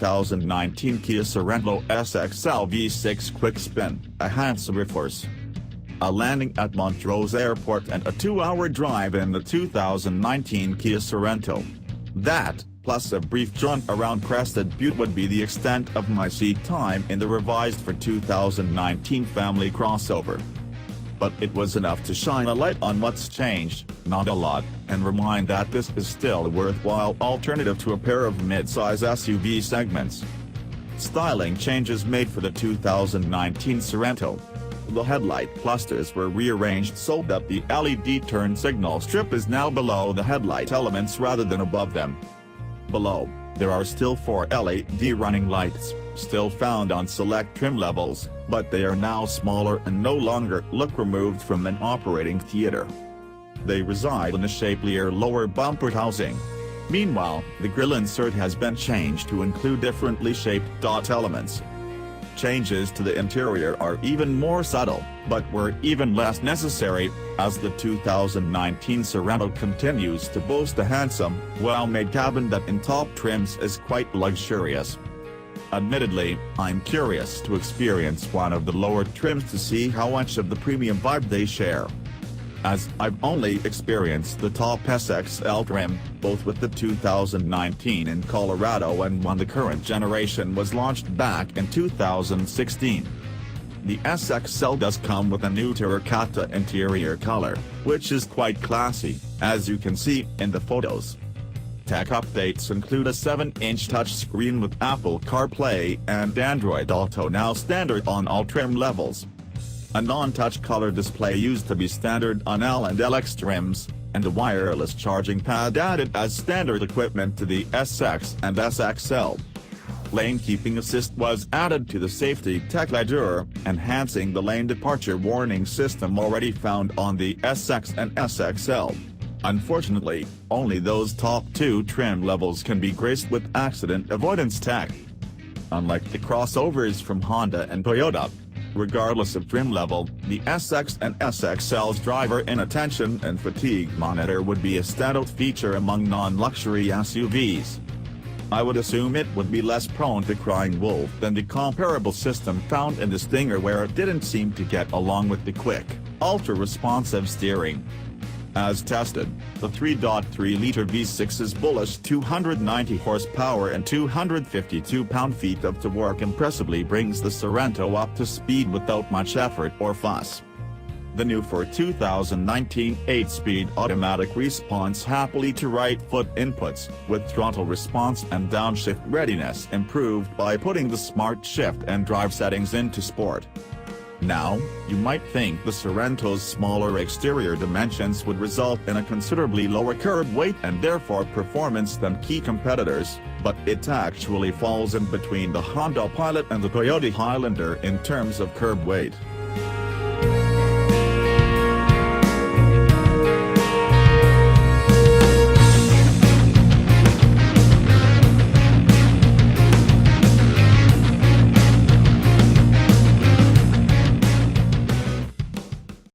2019 Kia Sorento SXL V6 Quick Spin, a handsome reforce, a landing at Montrose Airport and a 2-hour drive in the 2019 Kia Sorento. That, plus a brief jaunt around Crested Butte would be the extent of my seat time in the revised for 2019 family crossover. But it was enough to shine a light on what's changed, not a lot, and remind that this is still a worthwhile alternative to a pair of mid-size SUV segments. Styling changes made for the 2019 Sorento. The headlight clusters were rearranged so that the LED turn signal strip is now below the headlight elements rather than above them. Below, there are still 4 LED running lights, still found on select trim levels, but they are now smaller and no longer look removed from an operating theater. They reside in a shapelier lower bumper housing. Meanwhile, the grille insert has been changed to include differently shaped dot elements. Changes to the interior are even more subtle, but were even less necessary, as the 2019 Sorento continues to boast a handsome, well-made cabin that in top trims is quite luxurious. Admittedly, I'm curious to experience one of the lower trims to see how much of the premium vibe they share, as I've only experienced the top SXL trim, both with the 2019 in Colorado and when the current generation was launched back in 2016. The SXL does come with a new terracotta interior color, which is quite classy, as you can see in the photos. Tech updates include a 7-inch touchscreen with Apple CarPlay and Android Auto now standard on all trim levels. A non-touch color display used to be standard on L and LX trims, and a wireless charging pad added as standard equipment to the SX and SXL. Lane keeping assist was added to the safety tech ledger, enhancing the lane departure warning system already found on the SX and SXL. Unfortunately, only those top 2 trim levels can be graced with accident avoidance tech. Unlike the crossovers from Honda and Toyota, regardless of trim level, the SX and SXL's driver inattention and fatigue monitor would be a standout feature among non-luxury SUVs. I would assume it would be less prone to crying wolf than the comparable system found in the Stinger, where it didn't seem to get along with the quick, ultra-responsive steering. As tested, the 3.3-liter V6's bullish 290 horsepower and 252 pound-feet of torque impressively brings the Sorento up to speed without much effort or fuss. The new for 2019 8-speed automatic responds happily to right-foot inputs, with throttle response and downshift readiness improved by putting the smart shift and drive settings into sport. Now, you might think the Sorento's smaller exterior dimensions would result in a considerably lower curb weight and therefore performance than key competitors, but it actually falls in between the Honda Pilot and the Toyota Highlander in terms of curb weight.